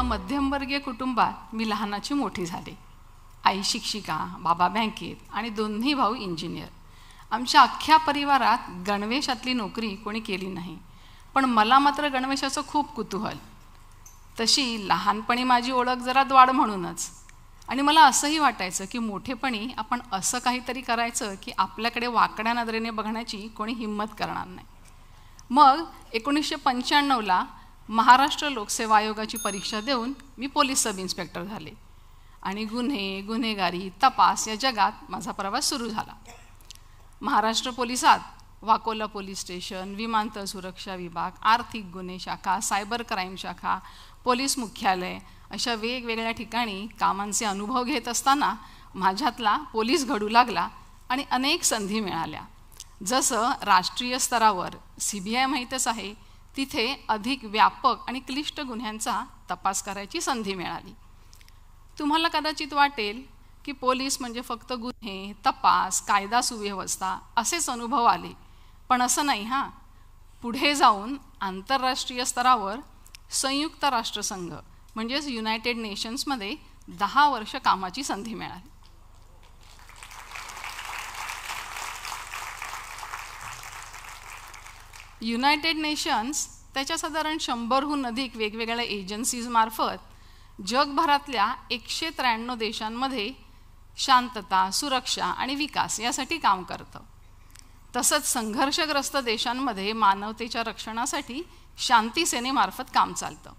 मध्यमवर्गीय कुटुंबात मी लहानाची मोठी झाले. आई शिक्षिका, बाबा बँकेत आणि दोन्ही भाऊ इंजिनियर. आमच्या अख्ख्या परिवारात गणवेशातली नोकरी कोणी केली नाही, पण मला मात्र गणवेशाचं खूप कुतूहल. तशी लहानपणी माझी ओळख जरा द्वाड म्हणूनच, आणि मला असंही वाटायचं की मोठेपणी आपण असं काहीतरी करायचं की आपल्याकडे वाकड्या नजरेने बघण्याची कोणी हिंमत करणार नाही. मग 1995ला महाराष्ट्र लोकसेवा आयोगाची परीक्षा देऊन मी पोलीस सब इन्स्पेक्टर झाले आणि गुन्हे, गुन्हेगारी, तपास या जगात माझा प्रवास सुरू झाला. महाराष्ट्र पोलिसात वाकोला पोलीस स्टेशन, विमानतळ सुरक्षा विभाग, आर्थिक गुन्हे शाखा, सायबर क्राईम शाखा, पोलीस मुख्यालय अशा वेगवेगळ्या ठिकाणी कामांचे अनुभव घेत असताना माझ्यातला पोलीस घडू लागला आणि अनेक संधी मिळाल्या. जसं राष्ट्रीय स्तरावर CBI माहीतच आहे, तिथे अधिक व्यापक आणि क्लिष्ट गुन्ह्यांचा तपास करायची संधी मिळाली. तुम्हाला कदाचित वाटेल की पोलीस म्हणजे फक्त गुन्हे, तपास, कायदा सुव्यवस्था असेच अनुभव आले, पण असं नाही. पुढे जाऊन आंतरराष्ट्रीय स्तरावर संयुक्त राष्ट्रसंघ म्हणजेच युनायटेड नेशन्समध्ये 10 वर्ष कामाची संधी मिळाली. युनायटेड नेशन्स त्याच्या साधारण 100हून अधिक वेगवेगळ्या एजन्सीजमार्फत जगभरातल्या 193 देशांमध्ये शांतता, सुरक्षा आणि विकास यासाठी काम करतं. तसंच संघर्षग्रस्त देशांमध्ये मानवतेच्या रक्षणासाठी शांती सेनेमार्फत काम चालतं.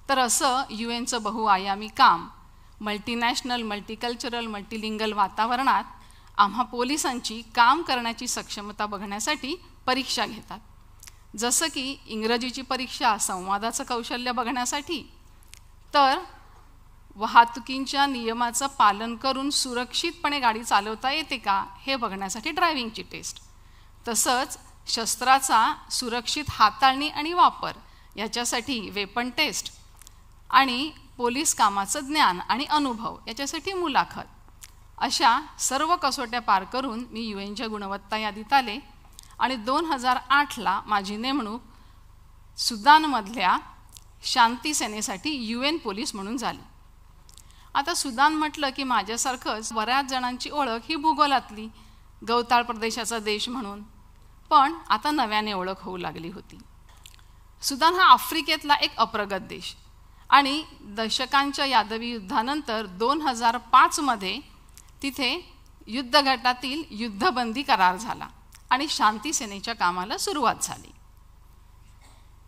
तर असं UNचं बहुआयामी काम मल्टीनॅशनल, मल्टीकल्चरल, मल्टीलिंगल वातावरणात आम्हा पोलिसांची काम करण्याची सक्षमता बघण्यासाठी परीक्षा घेतात. जसं की इंग्रजीची परीक्षा संवादाचं कौशल्य बघण्यासाठी, तर वाहतुकीच्या नियमाचं पालन करून सुरक्षितपणे गाडी चालवता येते का हे बघण्यासाठी ड्रायव्हिंगची टेस्ट, तसंच शस्त्राचा सुरक्षित हाताळणी आणि वापर याच्यासाठी वेपन टेस्ट, आणि पोलीस कामाचं ज्ञान आणि अनुभव याच्यासाठी मुलाखत. अशा सर्व कसोट्या पार करून मी UNच्या गुणवत्ता यादीत आले आणि 2008ला माझी नेमणूक सुदानमधल्या शांती सेनेसाठी UN पोलीस म्हणून झाली. आता सुदान म्हटलं की माझ्यासारखंच बऱ्याच जणांची ओळख ही भूगोलातली, गवताळ प्रदेशाचा देश म्हणून, पण आता नव्याने ओळख होऊ लागली होती. सुदान हा आफ्रिकेतला एक अप्रगत देश आणि दशकांच्या यादवी युद्धानंतर 2005मध्ये तिथे युद्धगटातील युद्धबंदी करार झाला आणि शांती सेनेच्या कामाला सुरुवात झाली.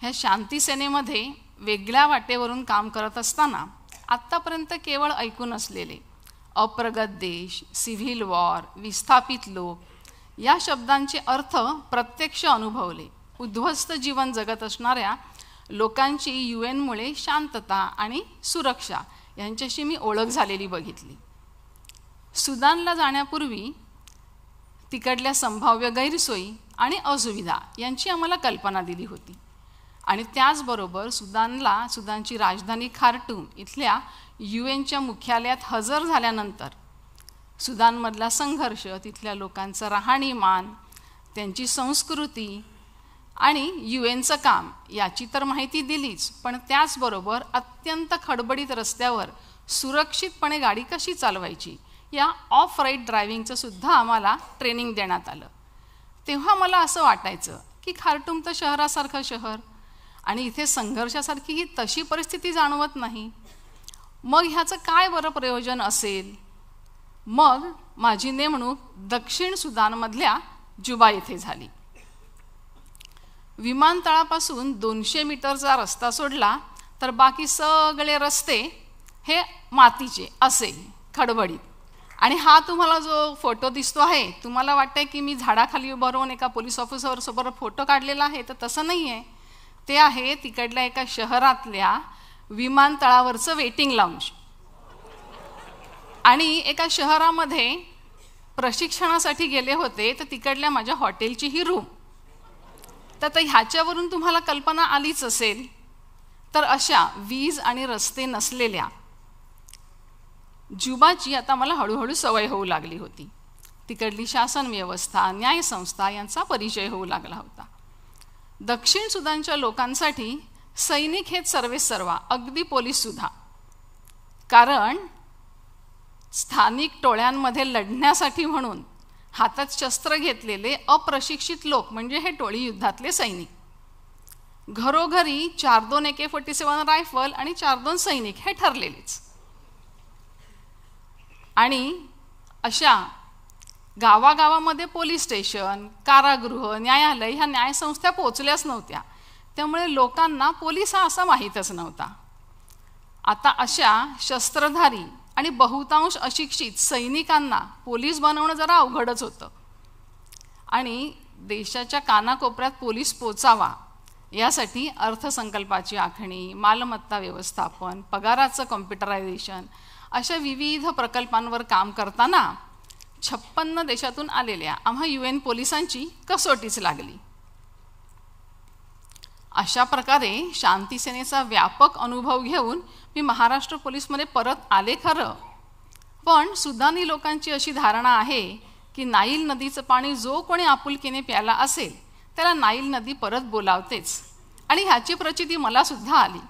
ह्या शांती सेनेमध्ये वेगळ्या वाटेवरून काम करत असताना आत्तापर्यंत केवळ ऐकून असलेले अप्रगत देश, सिव्हिल वॉर, विस्थापित लोक या शब्दांचे अर्थ प्रत्यक्ष अनुभवले. उद्ध्वस्त जीवन जगत असणाऱ्या लोकांची UNमुळे शांतता आणि सुरक्षा यांच्याशी मी ओळख झालेली बघितली. सुदानला जाण्यापूर्वी तिकडल्या संभाव्य गैरसोयी आणि असुविधा यांची आम्हाला कल्पना दिली होती, आणि त्याचबरोबर सुदानची राजधानी खार्टूम इथल्या UNच्या मुख्यालयात हजर झाल्यानंतर सुदानमधला संघर्ष, तिथल्या लोकांचं राहणीमान, त्यांची संस्कृती आणि UNचं काम याची तर माहिती दिलीच, पण त्याचबरोबर अत्यंत खडबडीत रस्त्यावर सुरक्षितपणे गाडी कशी चालवायची या ऑफ राईड ड्रायव्हिंगचं सुद्धा आम्हाला ट्रेनिंग देण्यात आलं. तेव्हा मला असं वाटायचं की खार्टूम तर शहरासारखं शहर आणि इथे संघर्षासारखी ही तशी परिस्थिती जाणवत नाही. मग ह्याचं काय बरं प्रयोजन असेल? मग माझी नेमणूक दक्षिण सुदानमधल्या जुबा येथे झाली. विमानतळापासून 200 मीटरचा रस्ता सोडला तर बाकी सगळे रस्ते हे मातीचे असे खडबडीत. आणि हा तुम्हाला जो फोटो दिसतो आहे, तुम्हाला वाटतंय की मी झाडाखाली उभं राहून एका पोलीस ऑफिसर सोबत फोटो काढलेला आहे, तर तसं नाही आहे. ते आहे तिकडल्या एका शहरातल्या विमानतळावरचं वेटिंग लाऊंज. आणि एका शहरामध्ये प्रशिक्षणासाठी गेले होते, तर तिकडल्या माझ्या हॉटेलची ही रूम. तर ह्याच्यावरून तुम्हाला कल्पना आलीच असेल. तर अशा वीज आणि रस्ते नसलेल्या जुबाची आता मला हळूहळू सवय होऊ लागली होती. तिकडली शासन व्यवस्था, न्यायसंस्था यांचा परिचय होऊ लागला होता. दक्षिण सुदानच्या लोकांसाठी सैनिक हेच सर्वेसर्वा, अगदी पोलीससुद्धा. कारण स्थानिक टोळ्यांमध्ये लढण्यासाठी म्हणून हातात शस्त्र घेतलेले अप्रशिक्षित लोक म्हणजे हे टोळी युद्धातले सैनिक. घरोघरी 4-2 AK-47 रायफल आणि 4-2 सैनिक हे ठरलेलेच. आणि अशा गावागावामध्ये पोलीस स्टेशन, कारागृह, न्यायालय ह्या न्यायसंस्था पोचल्याच नव्हत्या. त्यामुळे लोकांना पोलीस हा असा माहीतच नव्हता. आता अशा शस्त्रधारी आणि बहुतांश अशिक्षित सैनिकांना पोलीस बनवणं जरा अवघडच होतं. आणि देशाच्या कानाकोपऱ्यात पोलीस पोचावा यासाठी अर्थसंकल्पाची आखणी, मालमत्ता व्यवस्थापन, पगाराचं कॉम्प्युटरायझेशन अशा विविध प्रकल्पांवर काम करताना 56 देशातून आलेल्या आम्हा UN पोलिसांची कसोटीच लागली. अशा प्रकारे शांतीसेनेचा व्यापक अनुभव घेऊन मी महाराष्ट्र पोलीसमध्ये परत आले खरं, पण सुदानी लोकांची अशी धारणा आहे की नाईल नदीचं पाणी जो कोणी आपुलकीने प्यायला असेल त्याला नाईल नदी परत बोलावतेच. आणि ह्याची प्रचिती मला सुद्धा आली.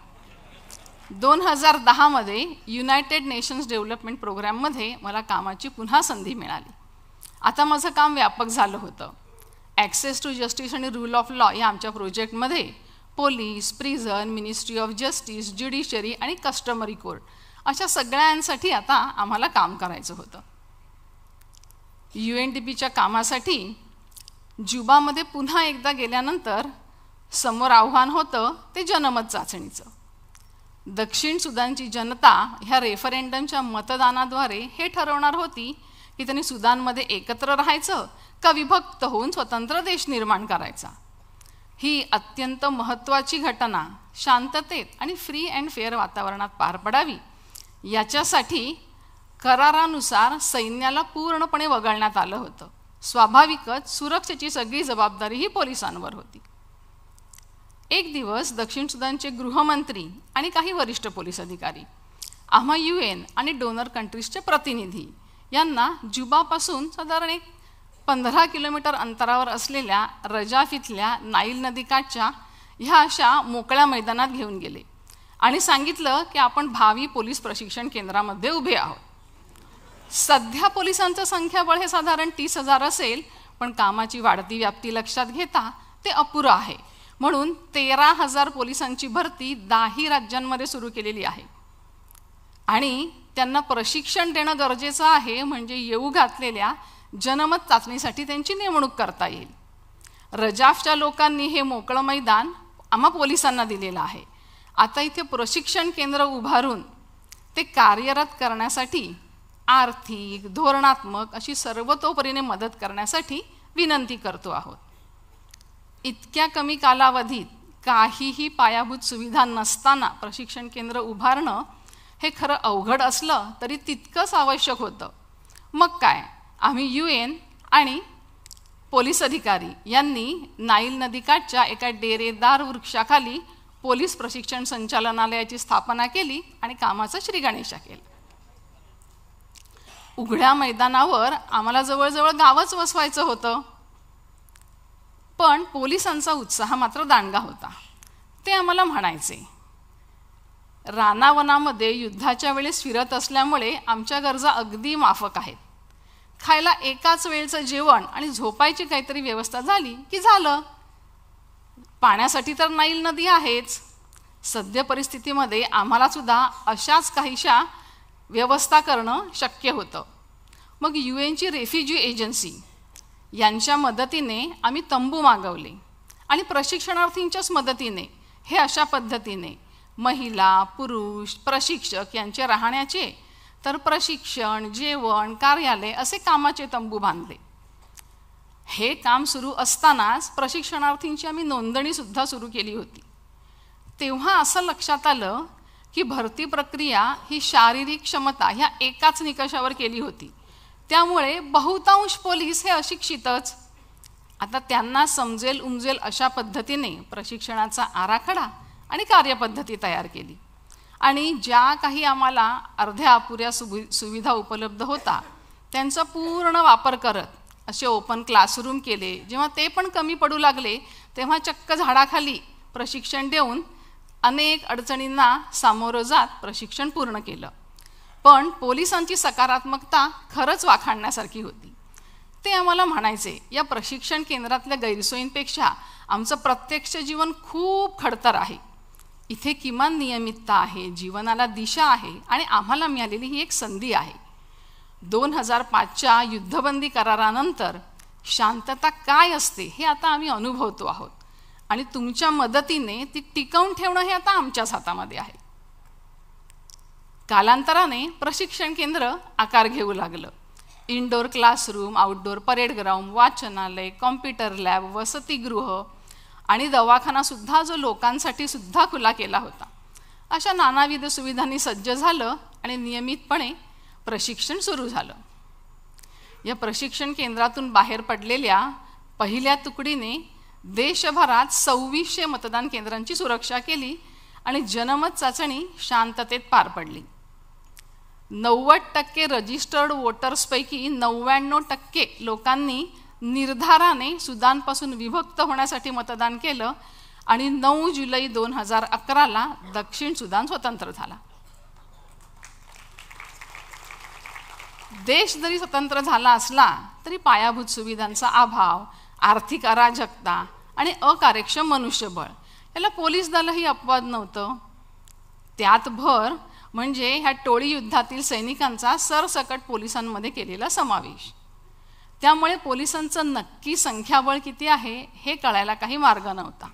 2010 मध्ये युनायटेड नेशन्स डेव्हलपमेंट प्रोग्राममध्ये मला कामाची पुन्हा संधी मिळाली. आता माझं काम व्यापक झालं होतं. ॲक्सेस टू जस्टिस आणि रूल ऑफ लॉ या आमच्या प्रोजेक्टमध्ये police, prison, ministry of justice, judiciary आणि कस्टमरी कोर्ट अशा सगळ्यांसाठी आता आम्हाला काम करायचं होतं. UNDPच्या कामासाठी जुबामध्ये पुन्हा एकदा गेल्यानंतर समोर आव्हान होतं ते जनमत चाचणीचं. दक्षिण सुदानची जनता ह्या रेफरेंडमच्या मतदानाद्वारे हे ठरवणार होती की त्यांनी सुदानमध्ये एकत्र राहायचं का विभक्त होऊन स्वतंत्र देश निर्माण करायचा. ही अत्यंत महत्त्वाची घटना शांततेत आणि फ्री अँड फेअर वातावरणात पार पडावी याच्यासाठी करारानुसार सैन्याला पूर्णपणे वगळण्यात आलं होतं. स्वाभाविकच सुरक्षेची सगळी जबाबदारी ही पोलिसांवर होती. एक दिवस दक्षिण सुदानचे गृहमंत्री आणि काही वरिष्ठ पोलीस अधिकारी आम्हा UN आणि डोनर कंट्रीजचे प्रतिनिधी यांना जुबापासून साधारण 15 किलोमीटर अंतरावर असलेल्या रजाफ इथल्या नाईल नदीकाठच्या ह्या अशा मोकळ्या मैदानात घेऊन गेले आणि सांगितलं की आपण भावी पोलीस प्रशिक्षण केंद्रामध्ये उभे आहोत. सध्या पोलिसांचं संख्याबळ हे साधारण 30,000 असेल, पण कामाची वाढती व्याप्ती लक्षात घेता ते अपुरं आहे. म्हणून 13,000 पोलिसांची भरती 10 राज्यांमध्ये सुरू केलेली आहे आणि त्यांना प्रशिक्षण देणं गरजेचं आहे, म्हणजे येऊ घातलेल्या जनमत चाचणीसाठी त्यांची नेमणूक करता येईल. रजाफच्या लोकांनी हे मोकळं मैदान आम्हा पोलिसांना दिलेलं आहे. आता इथे प्रशिक्षण केंद्र उभारून ते कार्यरत करण्यासाठी आर्थिक, धोरणात्मक अशी सर्वतोपरीने मदत करण्यासाठी विनंती करतो आहोत. इतक्या कमी कालावधीत काहीही पायाभूत सुविधा नसताना प्रशिक्षण केंद्र उभारणं हे खरं अवघड असलं तरी तितकंच आवश्यक होतं. मग काय, आम्ही UN आणि पोलीस अधिकारी यांनी नाईल नदीकाठच्या एका डेरेदार वृक्षाखाली पोलीस प्रशिक्षण संचालनालयाची स्थापना केली आणि कामाचं श्रीगणेशा केलं. उघड्या मैदानावर आम्हाला जवळजवळ गावच वसवायचं होतं, पण पोलिसांचा उत्साह मात्र दांडगा होता. ते आम्हाला म्हणायचे, रानावनामध्ये युद्धाच्या वेळेस फिरत असल्यामुळे आमच्या गरजा अगदी माफक आहेत. खायला एकाच वेळचं जेवण आणि झोपायची काहीतरी व्यवस्था झाली की झालं. पाण्यासाठी तर नाईल नदी आहेच. सद्य परिस्थितीमध्ये आम्हाला सुद्धा अशाच काहीशा व्यवस्था करणं शक्य होतं. मग UNची रेफ्युजी एजन्सी यांच्या मदतीने आम्ही तंबू मागवले आणि प्रशिक्षणार्थींच्याच मदतीने हे अशा पद्धतीने महिला, पुरुष, प्रशिक्षक यांचे राहण्याचे तर प्रशिक्षण, जेवण, कार्यालय असे कामाचे तंबू बांधले. हे काम सुरू असतानाच प्रशिक्षणार्थींची आम्ही नोंदणीसुद्धा सुरू केली होती. तेव्हा असं लक्षात आलं की भरती प्रक्रिया ही शारीरिक क्षमता ह्या एकाच निकषावर केली होती. त्यामुळे बहुतांश पोलीस हे अशिक्षितच. आता त्यांना समजेल उमजेल अशा पद्धतीने प्रशिक्षणाचा आराखडा आणि कार्यपद्धती तयार केली आणि ज्या काही आम्हाला अर्ध्या अपुऱ्या सुविधा उपलब्ध होता त्यांचा पूर्ण वापर करत असे ओपन क्लासरूम केले. जेव्हा ते पण कमी पडू लागले तेव्हा चक्क झाडाखाली प्रशिक्षण देऊन अनेक अडचणींना सामोरं जात प्रशिक्षण पूर्ण केलं. पण पोलिसांची सकारात्मकता खरंच वाखाणण्यासारखी होती. ते आम्हाला म्हणायचे, या प्रशिक्षण केंद्रातल्या गैरसोयींपेक्षा आमचं प्रत्यक्ष जीवन खूप खडतर आहे. इथे किमान नियमितता आहे, जीवनाला दिशा आहे आणि आम्हाला मिळालेली ही एक संधी आहे. 2005च्या युद्धबंदी करारानंतर शांतता काय असते हे आता आम्ही अनुभवतो आहोत आणि तुमच्या मदतीने ती टिकवून ठेवणं हे आता आमच्याच हातामध्ये आहे. कालांतराने प्रशिक्षण केंद्र आकार घेऊ लागलं. Indoor classroom, outdoor parade ground, वाचनालय, कॉम्प्युटर लॅब, वसतिगृह आणि दवाखाना सुद्धा जो लोकांसाठी सुद्धा खुला केला होता, अशा नानाविध सुविधांनी सज्ज झालं आणि नियमितपणे प्रशिक्षण सुरू झालं. या प्रशिक्षण केंद्रातून बाहेर पडलेल्या पहिल्या तुकडीने देशभरात 2600 मतदान केंद्रांची सुरक्षा केली आणि जनमत चाचणी शांततेत पार पडली. 90% रजिस्टर्ड वोटर्सपैकी 99% लोकांनी निर्धाराने सुदानपासून विभक्त होण्यासाठी मतदान केलं आणि 9 जुलै 2011ला दक्षिण सुदान स्वतंत्र झाला. देश जरी स्वतंत्र झाला असला तरी पायाभूत सुविधांचा अभाव, आर्थिक अराजकता आणि अकार्यक्षम मनुष्यबळ याला पोलीस दलही अपवाद नव्हतं. त्यात भर म्हणजे ह्या टोळी युद्धातील सैनिकांचा सरसकट पोलिसांमध्ये केलेला समावेश. त्यामुळे पोलिसांचं नक्की संख्याबळ किती आहे हे कळायला काही मार्ग नव्हता.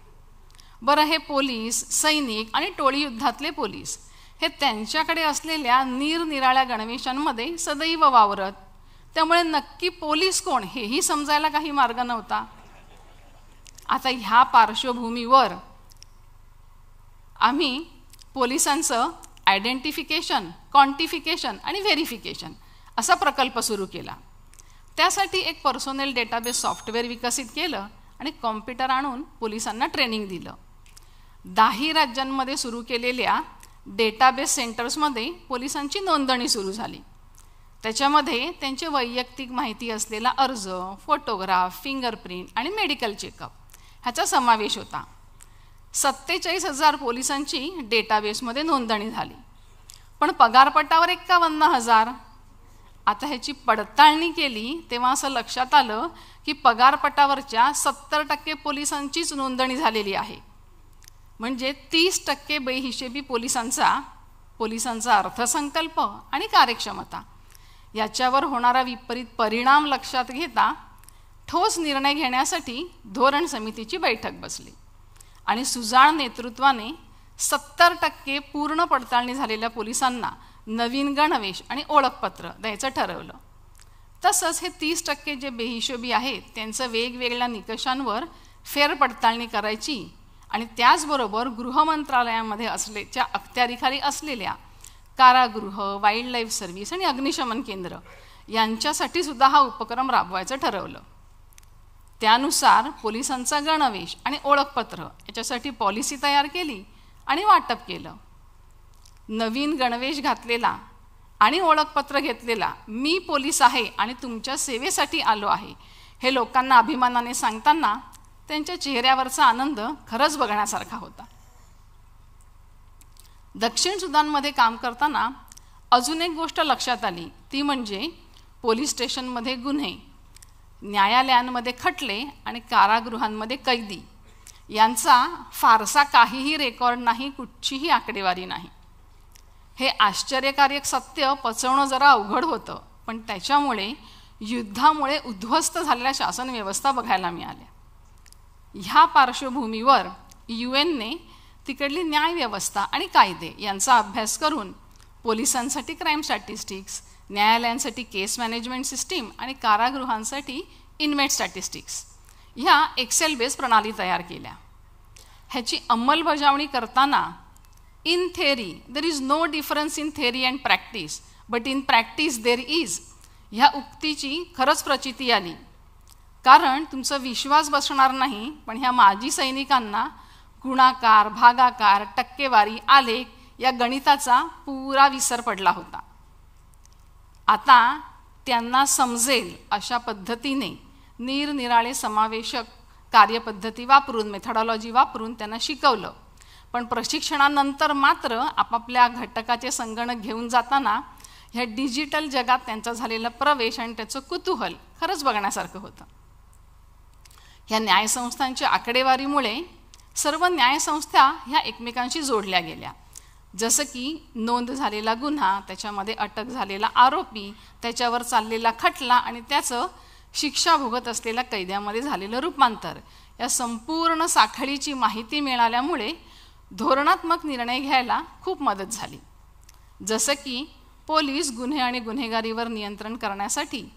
बरं, हे पोलीस, सैनिक आणि टोळी युद्धातले पोलीस हे त्यांच्याकडे असलेल्या निरनिराळ्या गणवेशांमध्ये सदैव वावरत, त्यामुळे नक्की पोलीस कोण हेही समजायला काही मार्ग नव्हता. आता ह्या पार्श्वभूमीवर आम्ही पोलिसांचं आयडेंटिफिकेशन, क्वांटिफिकेशन आणि व्हेरिफिकेशन असा प्रकल्प सुरू केला. त्यासाठी एक पर्सोनेल डेटाबेस सॉफ्टवेअर विकसित केलं आणि कॉम्प्युटर आणून पोलिसांना ट्रेनिंग दिलं. 10 राज्यांमध्ये सुरू केलेल्या डेटाबेस सेंटर्समध्ये पोलिसांची नोंदणी सुरू झाली. त्याच्यामध्ये त्यांची वैयक्तिक माहिती असलेला अर्ज, फोटोग्राफ, फिंगरप्रिंट आणि मेडिकल चेकअप ह्याचा समावेश होता. 47,000 पोलिसांची डेटाबेसमध्ये नोंदणी झाली. पण पगारपटावर 51,000. आता ह्याची पडताळणी केली तेव्हा असं लक्षात आलं की पगारपटावरच्या 70% पोलिसांचीच नोंदणी झालेली आहे. म्हणजे 30% बेहिशेबी पोलिसांचा अर्थसंकल्प आणि कार्यक्षमता याच्यावर होणारा विपरीत परिणाम लक्षात घेता ठोस निर्णय घेण्यासाठी धोरण समितीची बैठक बसली आणि सुजाण नेतृत्वाने 70% पूर्ण पडताळणी झालेल्या पोलिसांना नवीन गणवेश आणि ओळखपत्र द्यायचं ठरवलं. तसंच हे 30% जे बेहिशोबी आहेत त्यांचं वेगवेगळ्या निकषांवर फेरपडताळणी करायची आणि त्याचबरोबर गृहमंत्रालयामध्ये असलेल्या अखत्यारीखाली असलेल्या कारागृह, वाईल्ड लाईफ सर्व्हिस आणि अग्निशमन केंद्र यांच्यासाठी सुद्धा हा उपक्रम राबवायचं ठरवलं. त्यानुसार पोलिसांचा गणवेश आणि ओळखपत्र याच्यासाठी पॉलिसी तयार केली आणि वाटप केलं. नवीन गणवेश घातलेला आणि ओळखपत्र घेतलेला मी पोलीस आहे आणि तुमच्या सेवेसाठी आलो आहे हे लोकांना अभिमानाने सांगताना त्यांच्या चेहऱ्यावरचा आनंद खरंच बघण्यासारखा होता. दक्षिण सुदानमध्ये काम करताना अजून एक गोष्ट लक्षात आली, ती म्हणजे पोलीस स्टेशनमध्ये गुन्हे, न्यायालयांमध्ये खटले आणि कारागृहांमध्ये कैदी यांचा फारसा काहीही रेकॉर्ड नाही, कुठचीही आकडेवारी नाही. हे आश्चर्यकारक सत्य पचवणं जरा अवघड होतं, पण त्याच्यामुळे युद्धामुळे उद्ध्वस्त झालेल्या शासन व्यवस्था बघायला मिळाल्या. ह्या पार्श्वभूमीवर UN तिकडली न्यायव्यवस्था आणि कायदे यांचा अभ्यास करून पोलिसांसाठी क्राईम स्टॅटिस्टिक्स, न्यायालयांसाठी केस मॅनेजमेंट सिस्टीम आणि कारागृहांसाठी इनमेट स्टॅटिस्टिक्स ह्या एक्सेल बेस प्रणाली तयार केल्या. ह्याची अंमलबजावणी करताना in theory there is no difference in theory and practice but in practice there is ह्या उक्तीची खरंच प्रचिती आली. कारण तुमचा विश्वास बसणार नाही, पण ह्या माजी सैनिकांना गुणाकार, भागाकार, टक्केवारी, आलेख या गणिताचा पुरा विसर पडला होता. आता त्यांना समजेल अशा पद्धतीने निरनिराळे समावेशक कार्यपद्धती वापरून, मेथडॉलॉजी वापरून त्यांना शिकवलं. पण प्रशिक्षणानंतर मात्र आपापल्या घटकाचे संगणक घेऊन जाताना ह्या डिजिटल जगात त्यांचा झालेला प्रवेश आणि त्याचं कुतूहल खरंच बघण्यासारखं होतं. ह्या न्यायसंस्थांच्या आकडेवारीमुळे सर्व न्यायसंस्था ह्या एकमेकांशी जोडल्या गेल्या. जसं की नोंद झालेला गुन्हा, त्याच्यामध्ये अटक झालेला आरोपी, त्याच्यावर चाललेला खटला आणि त्याचं शिक्षा भोगत असलेल्या कैद्यामध्ये झालेलं रूपांतर, या संपूर्ण साखळीची माहिती मिळाल्यामुळे धोरणात्मक निर्णय घ्यायला खूप मदत झाली. जसं की पोलीस गुन्हे आणि गुन्हेगारीवर नियंत्रण करण्यासाठी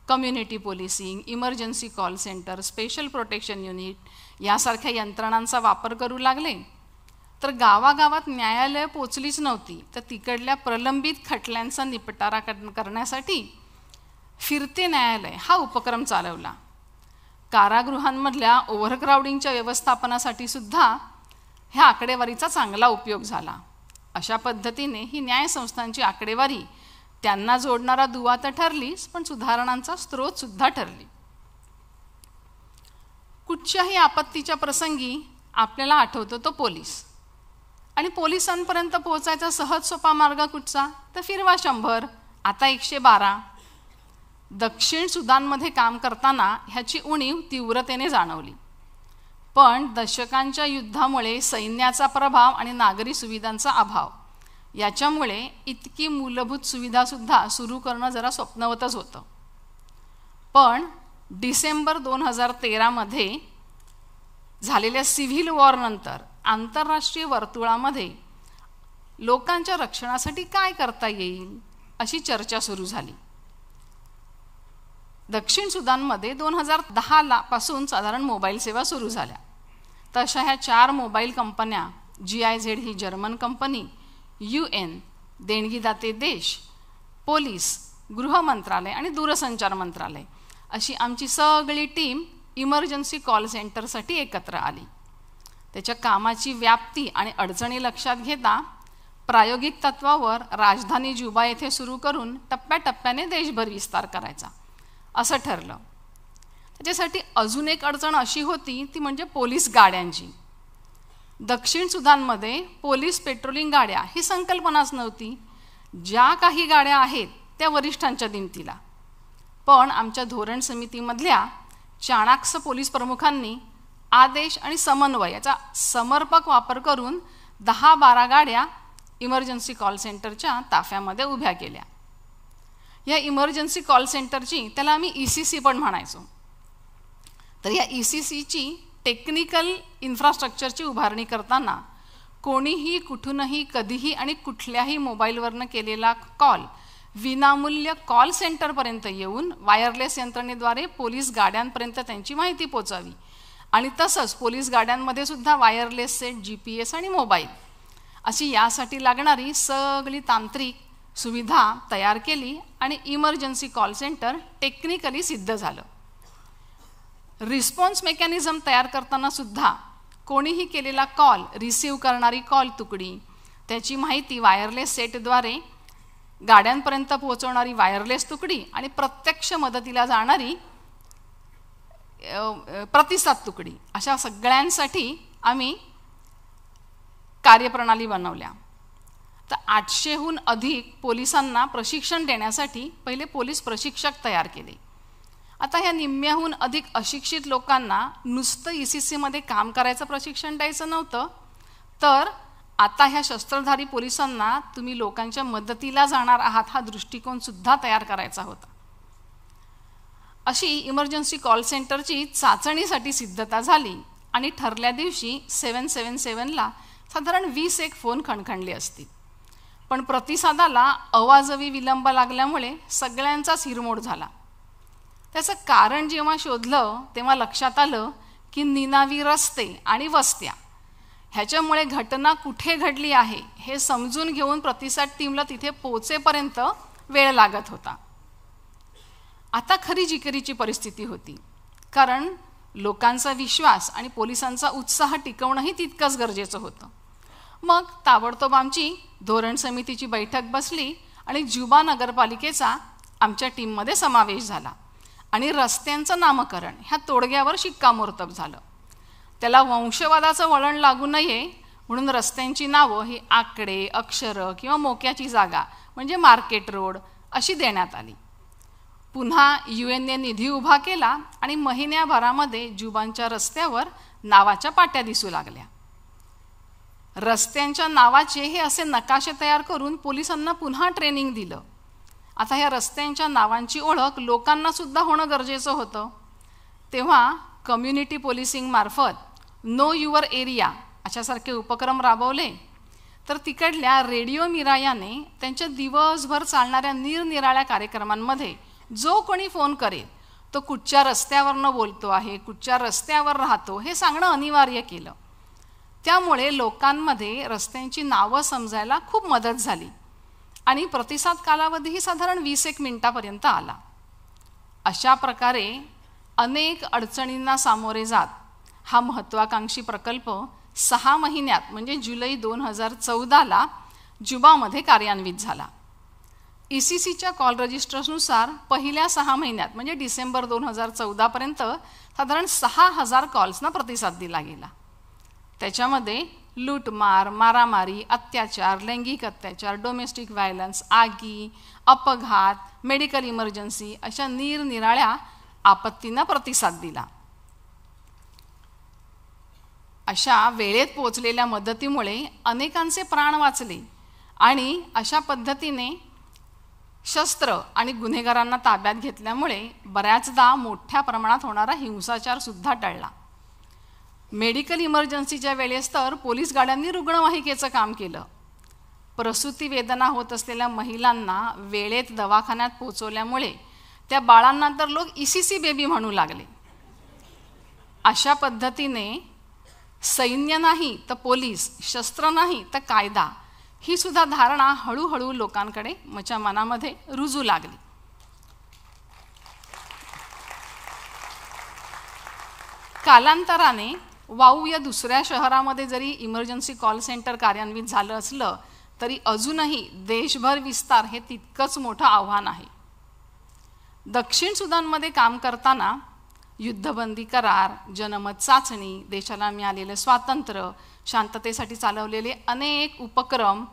community policing, emergency call centre, special protection unit यासारख्या यंत्रणांचा वापर करू लागले, तर गावागावात न्यायालय पोचलीच नव्हती, तर तिकडल्या प्रलंबित खटल्यांचा निपटारा करण्यासाठी फिरते न्यायालय हा उपक्रम चालवला. कारागृहांमधल्या ओव्हरक्राउडिंगच्या व्यवस्थापनासाठी सुद्धा ह्या आकडेवारीचा चांगला उपयोग झाला. अशा पद्धतीने ही न्यायसंस्थांची आकडेवारी त्यांना जोडणारा दुवा तर ठरलीच, पण सुधारणांचा स्रोत सुद्धा ठरली. कुठच्याही आपत्तीच्या प्रसंगी आपल्याला आठवतो तो पोलीस, आणि पोलिसांपर्यंत पोहोचायचा सहज सोपा मार्ग कुठचा, तर फिरवा 100, आता 112. दक्षिण सुदानमध्ये काम करताना ह्याची उणीव तीव्रतेने जाणवली. पण दशकांच्या युद्धामुळे सैन्याचा प्रभाव आणि नागरी सुविधांचा अभाव याच्यामुळे इतकी मूलभूत सुविधासुद्धा सुरू करणं जरा स्वप्नवतच होतं. पण डिसेंबर 2013मध्ये झालेल्या सिव्हिल वॉरनंतर आंतरराष्ट्रीय वर्तुळामध्ये लोकांच्या रक्षणासाठी काय करता येईल अशी चर्चा सुरू झाली. दक्षिण सुदानमध्ये 2010 पासून साधारण मोबाईल सेवा सुरू झाल्या. तशा ह्या 4 मोबाईल कंपन्या, GIZ ही जर्मन कंपनी, UN देणगीदाते देश, पोलीस, गृह मंत्रालय आणि दूरसंचार मंत्रालय अशी आमची सगळी टीम इमर्जन्सी कॉल सेंटरसाठी एकत्र आली. त्याच्या कामाची व्याप्ती आणि अडचणी लक्षात घेता प्रायोगिक तत्वावर राजधानी जुबा येथे सुरू करून टप्प्याटप्प्याने देशभर विस्तार करायचा असं ठरलं. त्याच्यासाठी अजून एक अडचण अशी होती, ती म्हणजे पोलीस गाड्यांची. दक्षिण सुदानमध्ये पोलीस पेट्रोलिंग गाड्या ही संकल्पनाच नव्हती. ज्या काही गाड्या आहेत त्या वरिष्ठांच्या दिमतीला. पण आमच्या धोरण समितीमधल्या चाणाक्ष पोलीस प्रमुखांनी आदेश आणि समन्वय याचा समर्पक वापर करून 10-12 गाड्या इमर्जन्सी कॉल सेंटरच्या ताफ्यामध्ये उभ्या केल्या. या इमर्जन्सी कॉल सेंटरची, त्याला आम्ही ECC पण म्हणायचो, तर या ECCची टेक्निकल इन्फ्रास्ट्रक्चरची उभारणी करताना कोणीही कुठूनही कधीही आणि कुठल्याही मोबाईलवरनं केलेला कॉल विनामूल्य कॉल सेंटरपर्यंत येऊन वायरलेस यंत्रणेद्वारे पोलीस गाड्यांपर्यंत त्यांची माहिती पोचावी, आणि तसंच पोलीस गाड्यांमध्ये सुद्धा वायरलेस सेट, GPS आणि मोबाईल अशी यासाठी लागणारी सगळी तांत्रिक सुविधा तयार केली आणि इमर्जन्सी कॉल सेंटर टेक्निकली सिद्ध झालं. रिस्पॉन्स मेकॅनिझम तयार करताना सुद्धा कोणीही केलेला कॉल रिसीव्ह करणारी कॉल तुकडी, त्याची माहिती वायरलेस सेटद्वारे गाड्यांपर्यंत पोहोचवणारी वायरलेस तुकडी आणि प्रत्यक्ष मदतीला जाणारी प्रतिसाद तुकडी, अशा सगळ्यांसाठी आम्ही कार्यप्रणाली बनवल्या. तर 800हून अधिक पोलिसांना प्रशिक्षण देण्यासाठी पहिले पोलीस प्रशिक्षक तयार केले. आता ह्या निम्म्याहून अधिक अशिक्षित लोकांना नुसतं ECCमध्ये काम करायचं प्रशिक्षण द्यायचं नव्हतं, तर आता ह्या शस्त्रधारी पोलिसांना तुम्ही लोकांच्या मदतीला जाणार आहात हा दृष्टिकोनसुद्धा तयार करायचा होता. अशी इमर्जन्सी कॉल सेंटरची चाचणीसाठी सिद्धता झाली आणि ठरल्या दिवशी 777ला साधारण 20 फोन खणखणले असतील. पण प्रतिसादाला अवाजवी विलंब लागल्यामुळे सगळ्यांचाच हिरमोड झाला. त्याचं कारण जेव्हा शोधलं तेव्हा लक्षात आलं की निनावी रस्ते आणि वस्त्या ह्याच्यामुळे घटना कुठे घडली आहे हे समजून घेऊन प्रतिसाद टीमला तिथे पोहोचेपर्यंत वेळ लागत होता. आता खरी जिकिरीची परिस्थिती होती, कारण लोकांचा विश्वास आणि पोलिसांचा उत्साह टिकवणंही तितकंच गरजेचं होतं. मग ताबडतोब आमची धोरण समितीची बैठक बसली आणि जुबा नगरपालिकेचा आमच्या टीममध्ये समावेश झाला आणि रस्त्यांचं नामकरण ह्या तोडग्यावर शिक्कामोर्तब झालं. त्याला वंशवादाचं वळण लागू नये म्हणून रस्त्यांची नावं ही आकडे, अक्षरं किंवा मोक्याची जागा म्हणजे मार्केट रोड अशी देण्यात आली. पुन्हा UN निधी उभा केला आणि महिन्याभरामध्ये जुबानच्या रस्त्यावर नावाच्या पाट्या दिसू लागल्या. रस्त्यांच्या नावाचे हे असे नकाशे तयार करून पोलिसांना पुन्हा ट्रेनिंग दिलं. आता ह्या रस्त्यांच्या नावांची ओळख लोकांना सुद्धा होणं गरजेचं होतं. तेव्हा कम्युनिटी पोलिसिंग मार्फत नो युअर एरिया अशासारखे उपक्रम राबवले. तर तिकडल्या रेडिओ मिरायाने त्यांच्या दिवसभर चालणाऱ्या निरनिराळ्या कार्यक्रमांमध्ये जो कोणी फोन करेल तो कुठच्या रस्त्यावरनं बोलतो आहे, कुठच्या रस्त्यावर राहतो हे सांगणं अनिवार्य केलं. त्यामुळे लोकांमध्ये रस्त्यांची नावं समजायला खूप मदत झाली आणि प्रतिसाद कालावधीही साधारण 20 मिनिटापर्यंत आला. अशा प्रकारे अनेक अडचणींना सामोरे जात हा महत्त्वाकांक्षी प्रकल्प 6 महिन्यात म्हणजे जुलै 2014ला जुबामध्ये कार्यान्वित झाला. ECCच्या कॉल रजिस्टर्सनुसार पहिल्या 6 महिन्यात म्हणजे डिसेंबर 2014पर्यंत साधारण 6000 कॉल्सना प्रतिसाद दिला गेला. त्याच्यामध्ये लूटमार, मारामारी, अत्याचार, लैंगिक अत्याचार, डोमेस्टिक व्हायलन्स, आगी, अपघात, मेडिकल इमर्जन्सी अशा निरनिराळ्या आपत्तींना प्रतिसाद दिला. अशा वेळेत पोहोचलेल्या मदतीमुळे अनेकांचे प्राण वाचले आणि अशा पद्धतीने शस्त्र आणि गुन्हेगारांना ताब्यात घेतल्यामुळे बऱ्याचदा मोठ्या प्रमाणात होणारा हिंसाचार सुद्धा टळला. मेडिकल इमर्जन्सीच्या वेळेस तर पोलीस गाड्यांनी रुग्णवाहिकेचं काम केलं. प्रसूती वेदना होत असलेल्या महिलांना वेळेत दवाखान्यात पोहोचवल्यामुळे त्या बाळांना तर लोक ECC बेबी म्हणू लागले. अशा पद्धतीने सैन्य नाही तर पोलीस, शस्त्र नाही तर कायदा ही सुद्धा धारणा हळूहळू लोकांकडे मनामध्ये रुजू लागली. कालांतराने वाऊ या दुसऱ्या शहरामध्ये जरी इमर्जन्सी कॉल सेंटर कार्यान्वित झालं असलं तरी अजूनही देशभर विस्तार हे तितकंच मोठं आव्हान आहे. दक्षिण सुदानमध्ये काम करताना युद्धबंदी करार, जनमत चाचणी, देशाला मिळालेलं स्वातंत्र्य, शांततेसाठी चालवलेले अनेक उपक्रम,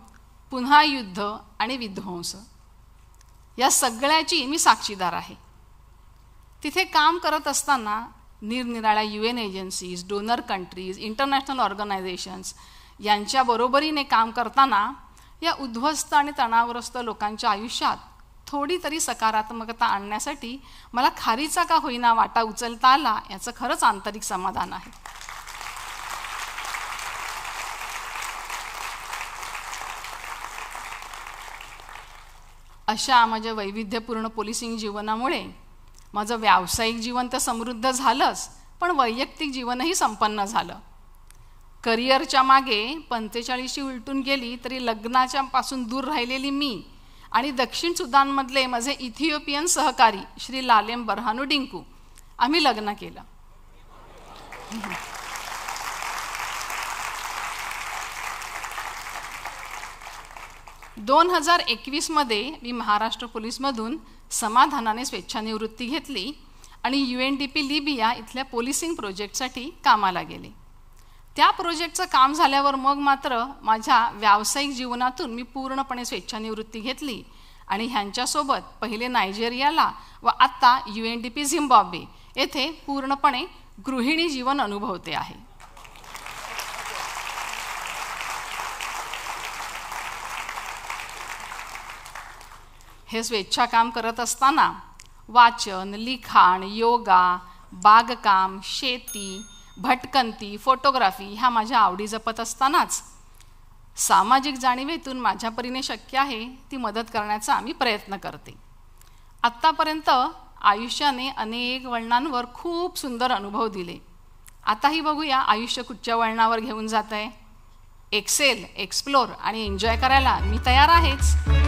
पुन्हा युद्ध आणि विध्वंस या सगळ्याची मी साक्षीदार आहे. तिथे काम करत असताना निरनिराळ्या UN agencies, donor countries, international organisations यांच्या बरोबरीने काम करताना या उद्ध्वस्त आणि तणावग्रस्त लोकांच्या आयुष्यात थोडी तरी सकारात्मकता आणण्यासाठी मला खारीचा का होईना वाटा उचलता आला याचं खरंच आंतरिक समाधान आहे. अशा माझ्या वैविध्यपूर्ण पोलिसिंग जीवनामुळे माझं व्यावसायिक जीवन तर समृद्ध झालंच, पण वैयक्तिक जीवनही संपन्न झालं. करिअरच्या मागे 45 उलटून गेली तरी लग्नाच्या पासून दूर राहिलेली मी आणि दक्षिण सुदानमधले माझे इथिओपियन सहकारी श्री लालेम बरहानू डिंकू आम्ही लग्न केलं. 2021मध्ये मी महाराष्ट्र पोलीसमधून समाधानाने स्वेच्छानिवृत्ती घेतली आणि UNDP लिबिया इथल्या पोलिसिंग प्रोजेक्टसाठी कामाला गेले. त्या प्रोजेक्टचं काम झाल्यावर मग मात्र माझ्या व्यावसायिक जीवनातून मी पूर्णपणे स्वेच्छानिवृत्ती घेतली आणि ह्यांच्यासोबत पहिले नायजेरियाला व आत्ता UNDP झिम्बाब्वे येथे पूर्णपणे गृहिणी जीवन अनुभवते आहे. हे स्वेच्छा काम करत असताना वाचन, लिखाण, योगा, बागकाम, शेती, भटकंती, फोटोग्राफी ह्या माझ्या आवडी जपत असतानाच सामाजिक जाणीवेतून माझ्या परीने शक्य आहे ती मदत करण्याचा मी प्रयत्न करते. आत्तापर्यंत आयुष्याने अनेक वळणांवर खूप सुंदर अनुभव दिले. आताही बघूया आयुष्य कुठच्या वळणावर घेऊन जात आहे. एक्सेल, एक्सप्लोर आणि एन्जॉय करायला मी तयार आहेच.